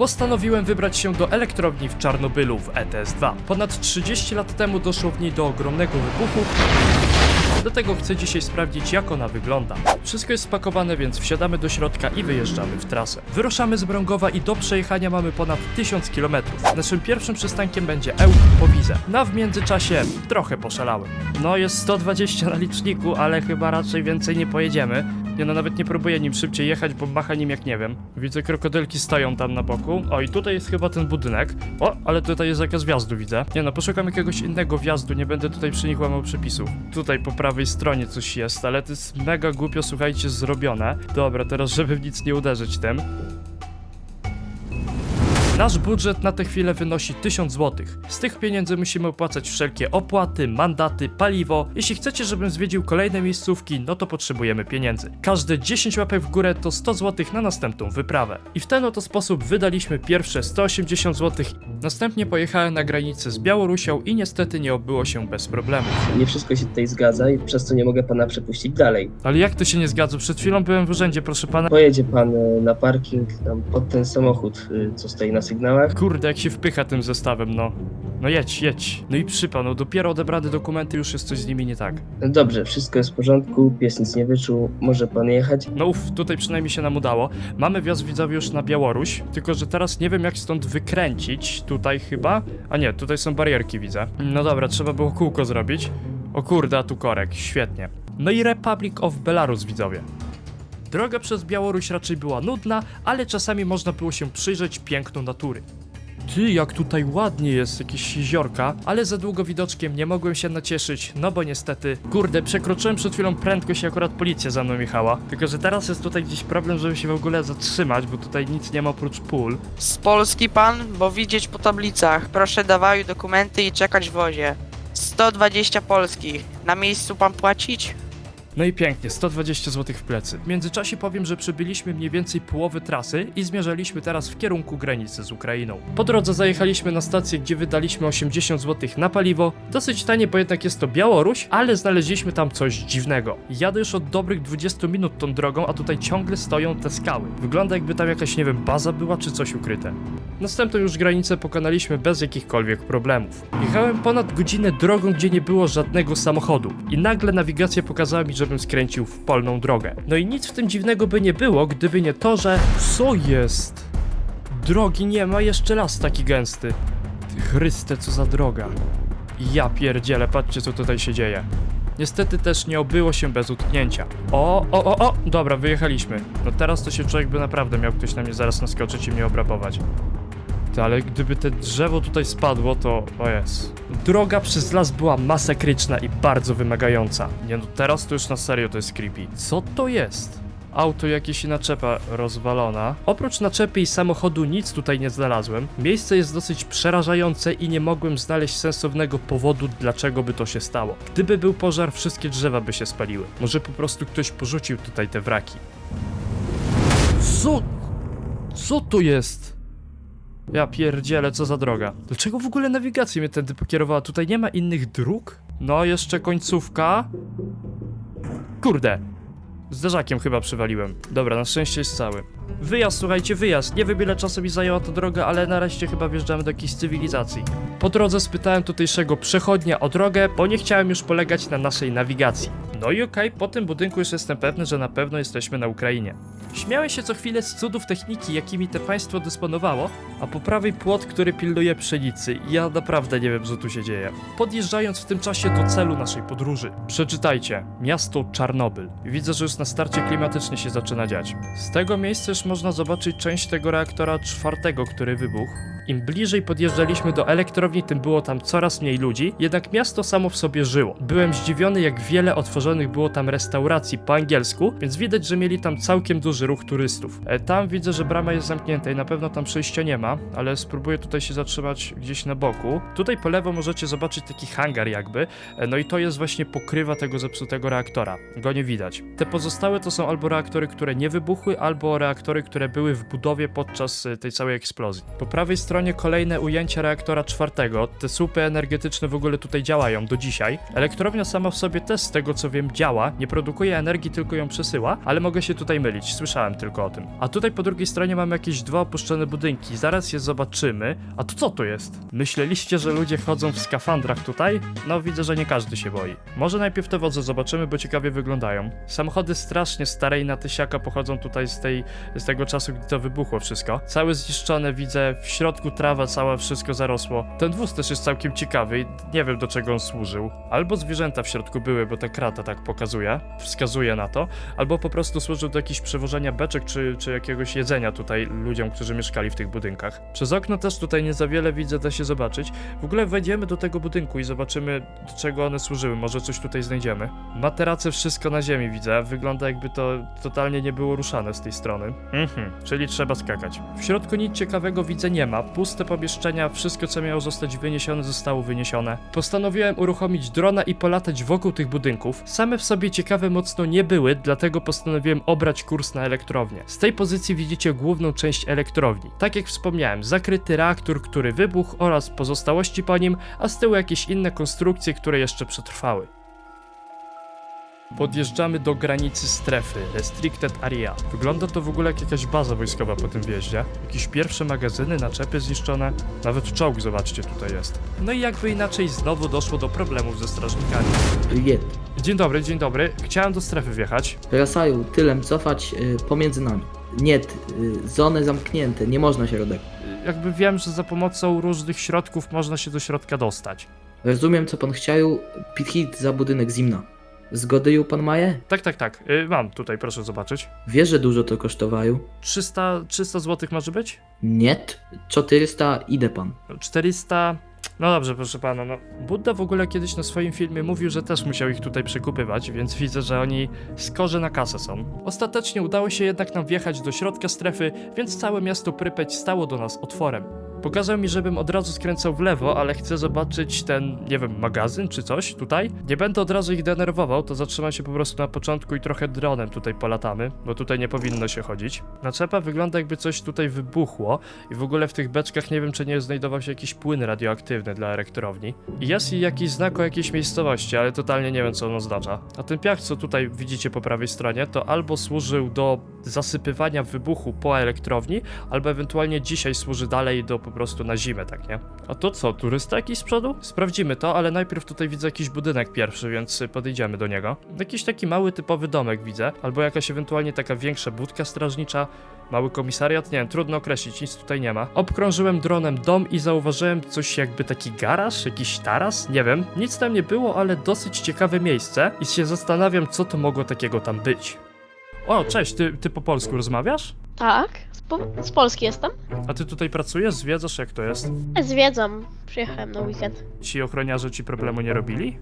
postanowiłem wybrać się do elektrowni w Czarnobylu w ETS-2. Ponad 30 lat temu doszło w niej do ogromnego wybuchu. Dlatego chcę dzisiaj sprawdzić, jak ona wygląda. Wszystko jest spakowane, więc wsiadamy do środka i wyjeżdżamy w trasę. Wyruszamy z Mrągowa i do przejechania mamy ponad 1000 km. Naszym pierwszym przystankiem będzie Ełk-Powizę. W międzyczasie trochę poszalałem. No jest 120 na liczniku, ale chyba raczej więcej nie pojedziemy. Nie no, nawet nie próbuję nim szybciej jechać, bo macha nim jak nie wiem. Widzę, krokodylki stoją tam na boku. O, i tutaj jest chyba ten budynek. O, ale tutaj jest zakaz wjazdu, widzę. Nie no, poszukam jakiegoś innego wjazdu, nie będę tutaj przy nich łamał przepisów. Tutaj po prawej stronie coś jest, ale to jest mega głupio, słuchajcie, zrobione. Dobra, teraz żeby w nic nie uderzyć tym. Nasz budżet na tę chwilę wynosi 1000 zł. Z tych pieniędzy musimy opłacać wszelkie opłaty, mandaty, paliwo. Jeśli chcecie, żebym zwiedził kolejne miejscówki, no to potrzebujemy pieniędzy. Każde 10 łapek w górę to 100 zł na następną wyprawę. I w ten oto sposób wydaliśmy pierwsze 180 zł. Następnie pojechałem na granicę z Białorusią i niestety nie obyło się bez problemów. Nie wszystko się tutaj zgadza i przez co nie mogę pana przepuścić dalej. Ale jak to się nie zgadza? Przed chwilą byłem w urzędzie, proszę pana. Pojedzie pan na parking, tam pod ten samochód, co stoi na sygnałach. Kurde, jak się wpycha tym zestawem, no. No jedź, jedź. No i przypał, no dopiero odebrane dokumenty, już jest coś z nimi nie tak. Dobrze, wszystko jest w porządku, pies nic nie wyczuł, może pan jechać. No uff, tutaj przynajmniej się nam udało. Mamy wjazd, widzowie, już na Białoruś, tylko że teraz nie wiem, jak stąd wykręcić. Tutaj chyba? A nie, tutaj są barierki, widzę. No dobra, trzeba było kółko zrobić. O kurde, a tu korek, świetnie. No i Republic of Belarus, widzowie. Droga przez Białoruś raczej była nudna, ale czasami można było się przyjrzeć pięknu natury. Ty, jak tutaj ładnie jest, jakieś jeziorka, ale za długo widoczkiem nie mogłem się nacieszyć, no bo niestety, kurde, przekroczyłem przed chwilą prędkość i akurat policja za mną jechała, tylko że teraz jest tutaj gdzieś problem, żeby się w ogóle zatrzymać, bo tutaj nic nie ma oprócz pól. Z Polski pan, bo widzieć po tablicach. Proszę dawać dokumenty i czekać w wozie. 120 polskich. Na miejscu pan płacić? No i pięknie, 120 zł w plecy. W międzyczasie powiem, że przybyliśmy mniej więcej połowy trasy i zmierzaliśmy teraz w kierunku granicy z Ukrainą. Po drodze zajechaliśmy na stację, gdzie wydaliśmy 80 zł na paliwo. Dosyć tanie, bo jednak jest to Białoruś, ale znaleźliśmy tam coś dziwnego. Jadę już od dobrych 20 minut tą drogą, a tutaj ciągle stoją te skały. Wygląda, jakby tam jakaś, nie wiem, baza była czy coś ukryte. Następną już granicę pokonaliśmy bez jakichkolwiek problemów. Jechałem ponad godzinę drogą, gdzie nie było żadnego samochodu i nagle nawigacja pokazała mi, żebym skręcił w polną drogę. No i nic w tym dziwnego by nie było, gdyby nie to, że... Co jest? Drogi nie ma, jeszcze las taki gęsty. Ty Chryste, co za droga. Ja pierdzielę, patrzcie, co tutaj się dzieje. Niestety też nie obyło się bez utknięcia. O, dobra, wyjechaliśmy. No teraz to się człowiek by naprawdę miał ktoś na mnie zaraz naskoczyć i mnie obrabować. Ale gdyby te drzewo tutaj spadło, to... O jest. Droga przez las była masakryczna i bardzo wymagająca. Nie no, teraz to już na serio to jest creepy. Co to jest? Auto jakieś i naczepa rozwalona. Oprócz naczepy i samochodu nic tutaj nie znalazłem. Miejsce jest dosyć przerażające i nie mogłem znaleźć sensownego powodu, dlaczego by to się stało. Gdyby był pożar, wszystkie drzewa by się spaliły. Może po prostu ktoś porzucił tutaj te wraki. Co to jest? Ja pierdzielę, co za droga. Dlaczego w ogóle nawigacja mnie tędy pokierowała? Tutaj nie ma innych dróg? No, jeszcze końcówka. Kurde. Zderzakiem chyba przywaliłem. Dobra, na szczęście jest cały. Wyjazd, słuchajcie, wyjazd. Nie wiem, ile czasu mi zajęła ta droga, ale nareszcie chyba wjeżdżamy do jakiejś cywilizacji. Po drodze spytałem tutejszego przechodnia o drogę, bo nie chciałem już polegać na naszej nawigacji. No i okej, po tym budynku już jestem pewny, że na pewno jesteśmy na Ukrainie. Śmiałem się co chwilę z cudów techniki, jakimi te państwo dysponowało, a po prawej płot, który pilnuje pszenicy. Ja naprawdę nie wiem, co tu się dzieje. Podjeżdżając w tym czasie do celu naszej podróży. Przeczytajcie. Miasto Czarnobyl. Widzę, że już na starcie klimatycznie się zaczyna dziać. Z tego miejsca już można zobaczyć część tego reaktora 4, który wybuchł. Im bliżej podjeżdżaliśmy do elektrowni, tym było tam coraz mniej ludzi, jednak miasto samo w sobie żyło. Byłem zdziwiony, jak wiele otworzonych było tam restauracji po angielsku, więc widać, że mieli tam całkiem duży ruch turystów. Tam widzę, że brama jest zamknięta i na pewno tam przejścia nie ma, ma, ale spróbuję tutaj się zatrzymać gdzieś na boku. Tutaj po lewo możecie zobaczyć taki hangar jakby, no i to jest właśnie pokrywa tego zepsutego reaktora. Go nie widać. Te pozostałe to są albo reaktory, które nie wybuchły, albo reaktory, które były w budowie podczas tej całej eksplozji. Po prawej stronie kolejne ujęcia reaktora 4. Te słupy energetyczne w ogóle tutaj działają do dzisiaj. Elektrownia sama w sobie też z tego co wiem działa, nie produkuje energii, tylko ją przesyła, ale mogę się tutaj mylić, słyszałem tylko o tym. A tutaj po drugiej stronie mamy jakieś 2 opuszczone budynki, zaraz je zobaczymy. A to co to jest? Myśleliście, że ludzie chodzą w skafandrach tutaj? No widzę, że nie każdy się boi. Może najpierw te wodze zobaczymy, bo ciekawie wyglądają. Samochody strasznie stare i na tysiaka pochodzą tutaj z tego czasu, gdy to wybuchło wszystko. Całe zniszczone, widzę, w środku trawa cała, wszystko zarosło. Ten wóz też jest całkiem ciekawy i nie wiem do czego on służył. Albo zwierzęta w środku były, bo ta krata tak pokazuje, wskazuje na to, albo po prostu służył do jakichś przewożenia beczek czy jakiegoś jedzenia tutaj ludziom, którzy mieszkali w tych budynkach. Przez okno też tutaj nie za wiele widzę, da się zobaczyć. W ogóle wejdziemy do tego budynku i zobaczymy do czego one służyły, może coś tutaj znajdziemy. Materace, wszystko na ziemi widzę, wygląda jakby to totalnie nie było ruszane z tej strony. Czyli trzeba skakać. W środku nic ciekawego widzę nie ma, puste pomieszczenia, wszystko co miało zostać wyniesione zostało wyniesione. Postanowiłem uruchomić drona i polatać wokół tych budynków. Same w sobie ciekawe mocno nie były, dlatego postanowiłem obrać kurs na elektrownię. Z tej pozycji widzicie główną część elektrowni. Tak jak wspomniałem, zakryty reaktor, który wybuchł oraz pozostałości po nim, a z tyłu jakieś inne konstrukcje, które jeszcze przetrwały. Podjeżdżamy do granicy strefy, Restricted Area. Wygląda to w ogóle jak jakaś baza wojskowa po tym wjeździe. Jakieś pierwsze magazyny, naczepy zniszczone. Nawet czołg, zobaczcie, tutaj jest. No i jakby inaczej znowu doszło do problemów ze strażnikami. Привет. Dzień dobry. Chciałem do strefy wjechać. Rasaju, tylem cofać pomiędzy nami. Nie, zony zamknięte, nie można się rodek. Jakby wiem, że za pomocą różnych środków można się do środka dostać. Rozumiem, co pan chciał. Підхід za budynek zimna. Zgody pan maje? Tak. Mam tutaj, proszę zobaczyć. Wiesz, że dużo to kosztowają? 300 zł może być? Nie, 400 idę pan. 400... No dobrze, proszę pana, no. Budda w ogóle kiedyś na swoim filmie mówił, że też musiał ich tutaj przekupywać, więc widzę, że oni skorze na kasę są. Ostatecznie udało się jednak nam wjechać do środka strefy, więc całe miasto Prypeć stało do nas otworem. Pokazał mi, żebym od razu skręcał w lewo, ale chcę zobaczyć ten, nie wiem, magazyn czy coś tutaj. Nie będę od razu ich denerwował, to zatrzymam się po prostu na początku i trochę dronem tutaj polatamy, bo tutaj nie powinno się chodzić. Naczepa wygląda jakby coś tutaj wybuchło i w ogóle w tych beczkach nie wiem, czy nie znajdował się jakiś płyn radioaktywny dla elektrowni. I jest jakiś znak o jakiejś miejscowości, ale totalnie nie wiem, co on oznacza. A ten piach, co tutaj widzicie po prawej stronie, to albo służył do zasypywania wybuchu po elektrowni, albo ewentualnie dzisiaj służy dalej do po prostu na zimę, tak nie? A to co, turysta jakiś z przodu? Sprawdzimy to, ale najpierw tutaj widzę jakiś budynek pierwszy, więc podejdziemy do niego. Jakiś taki mały, typowy domek widzę, albo jakaś ewentualnie taka większa budka strażnicza, mały komisariat, nie wiem, trudno określić, nic tutaj nie ma. Obkrążyłem dronem dom i zauważyłem coś jakby taki garaż, jakiś taras, nie wiem. Nic tam nie było, ale dosyć ciekawe miejsce i się zastanawiam, co to mogło takiego tam być. O, cześć, ty po polsku rozmawiasz? Tak, z Polski jestem. A ty tutaj pracujesz? Zwiedzasz, jak to jest? Zwiedzam, przyjechałem na weekend. Ci ochroniarze ci problemu nie robili?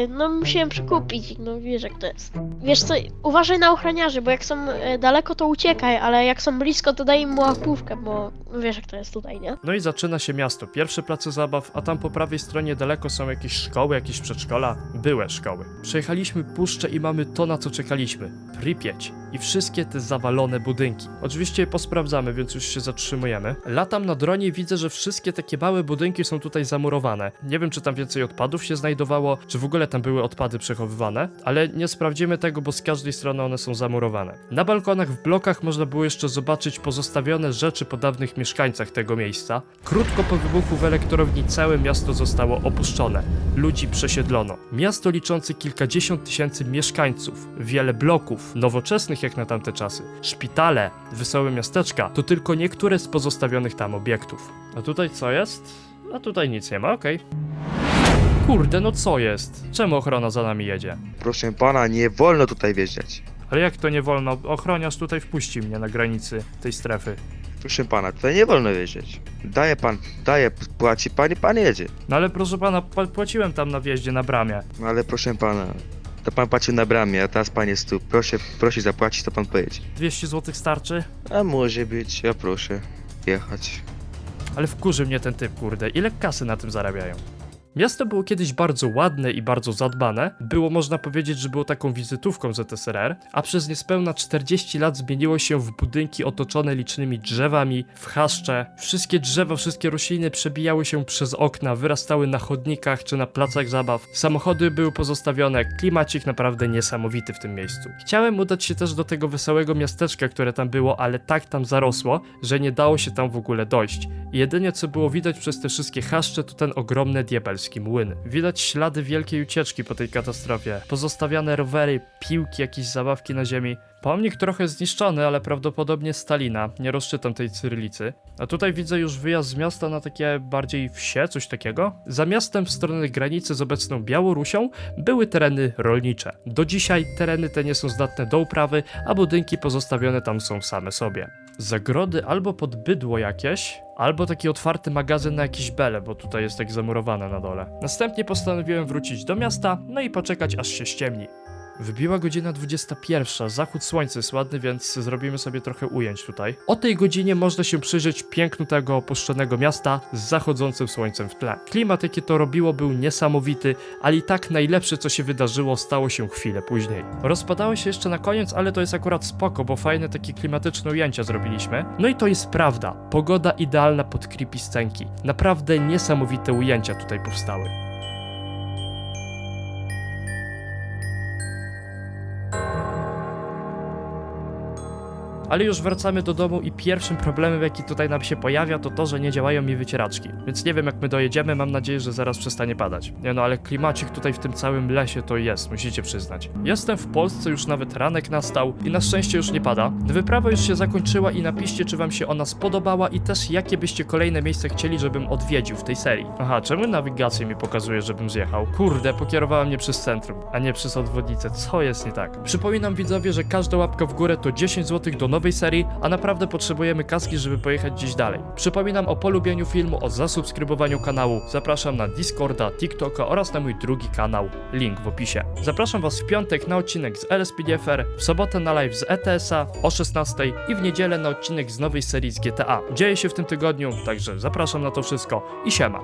No musiałem przekupić, no wiesz jak to jest. Wiesz co, uważaj na ochroniarzy, bo jak są daleko to uciekaj, ale jak są blisko to daj im łapówkę, bo wiesz jak to jest tutaj, nie? No i zaczyna się miasto, pierwsze place zabaw, a tam po prawej stronie daleko są jakieś szkoły, jakieś przedszkola, były szkoły. Przejechaliśmy puszczę i mamy to, na co czekaliśmy. Prypieć i wszystkie te zawalone budynki. Oczywiście je posprawdzamy, więc już się zatrzymujemy. Latam na dronie i widzę, że wszystkie takie małe budynki są tutaj zamurowane. Nie wiem, czy tam więcej odpadów się znajdowało, czy w ogóle tam były odpady przechowywane, ale nie sprawdzimy tego, bo z każdej strony one są zamurowane. Na balkonach w blokach można było jeszcze zobaczyć pozostawione rzeczy po dawnych mieszkańcach tego miejsca. Krótko po wybuchu w elektrowni całe miasto zostało opuszczone. Ludzi przesiedlono. Miasto liczące kilkadziesiąt tysięcy mieszkańców, wiele bloków, nowoczesnych jak na tamte czasy, szpitale, wesołe miasteczka, to tylko niektóre z pozostawionych tam obiektów. A tutaj co jest? A tutaj nic nie ma, okej. Kurde, no co jest? Czemu ochrona za nami jedzie? Proszę pana, nie wolno tutaj wjeżdżać. Ale jak to nie wolno? Ochroniarz tutaj wpuści mnie na granicy tej strefy. Proszę pana, tutaj nie wolno wjeżdżać. Płaci pan i pan jedzie. No ale proszę pana, płaciłem tam na wjeździe, na bramie. No ale proszę pana, to pan płacił na bramie, a teraz pan jest tu. Proszę zapłacić, to pan pojedzie. 200 zł starczy? A może być, ja proszę jechać. Ale wkurzy mnie ten typ, kurde, ile kasy na tym zarabiają. Miasto było kiedyś bardzo ładne i bardzo zadbane, było można powiedzieć, że było taką wizytówką ZSRR, a przez niespełna 40 lat zmieniło się w budynki otoczone licznymi drzewami, w chaszcze. Wszystkie drzewa, wszystkie rośliny przebijały się przez okna, wyrastały na chodnikach czy na placach zabaw. Samochody były pozostawione, klimacik naprawdę niesamowity w tym miejscu. Chciałem udać się też do tego wesołego miasteczka, które tam było, ale tak tam zarosło, że nie dało się tam w ogóle dojść. I jedynie co było widać przez te wszystkie chaszcze to ten ogromny diabelski młyn. Widać ślady wielkiej ucieczki po tej katastrofie. Pozostawiane rowery, piłki, jakieś zabawki na ziemi. Pomnik trochę zniszczony, ale prawdopodobnie Stalina. Nie rozczytam tej cyrylicy. A tutaj widzę już wyjazd z miasta na takie bardziej wsie, coś takiego. Za miastem w stronę granicy z obecną Białorusią były tereny rolnicze. Do dzisiaj tereny te nie są zdatne do uprawy, a budynki pozostawione tam są same sobie. Zagrody albo pod bydło jakieś, albo taki otwarty magazyn na jakieś bele, bo tutaj jest tak zamurowane na dole. Następnie postanowiłem wrócić do miasta, no i poczekać aż się ściemni. Wybiła godzina 21, zachód słońca jest ładny, więc zrobimy sobie trochę ujęć tutaj. O tej godzinie można się przyjrzeć pięknu tego opuszczonego miasta z zachodzącym słońcem w tle. Klimat, jaki to robiło, był niesamowity, ale i tak najlepsze, co się wydarzyło, stało się chwilę później. Rozpadało się jeszcze na koniec, ale to jest akurat spoko, bo fajne takie klimatyczne ujęcia zrobiliśmy. No i to jest prawda, pogoda idealna pod creepy scenki. Naprawdę niesamowite ujęcia tutaj powstały. Ale już wracamy do domu i pierwszym problemem, jaki tutaj nam się pojawia, to to, że nie działają mi wycieraczki. Więc nie wiem, jak my dojedziemy, mam nadzieję, że zaraz przestanie padać. Nie no, ale klimacik tutaj w tym całym lesie to jest, musicie przyznać. Jestem w Polsce, już nawet ranek nastał i na szczęście już nie pada. Wyprawa już się zakończyła i napiszcie, czy wam się ona spodobała i też jakie byście kolejne miejsce chcieli, żebym odwiedził w tej serii. Aha, czemu nawigację mi pokazuje, żebym zjechał? Kurde, pokierowała mnie przez centrum, a nie przez odwodnicę. Co jest nie tak? Przypominam widzowie, że każda łapka w górę to 10 zł do nowej serii, a naprawdę potrzebujemy kaski, żeby pojechać gdzieś dalej. Przypominam o polubieniu filmu, o zasubskrybowaniu kanału. Zapraszam na Discorda, TikToka oraz na mój drugi kanał. Link w opisie. Zapraszam was w piątek na odcinek z LSPDFR, w sobotę na live z ETS-a o 16 i w niedzielę na odcinek z nowej serii z GTA. Dzieje się w tym tygodniu, także zapraszam na to wszystko i siema.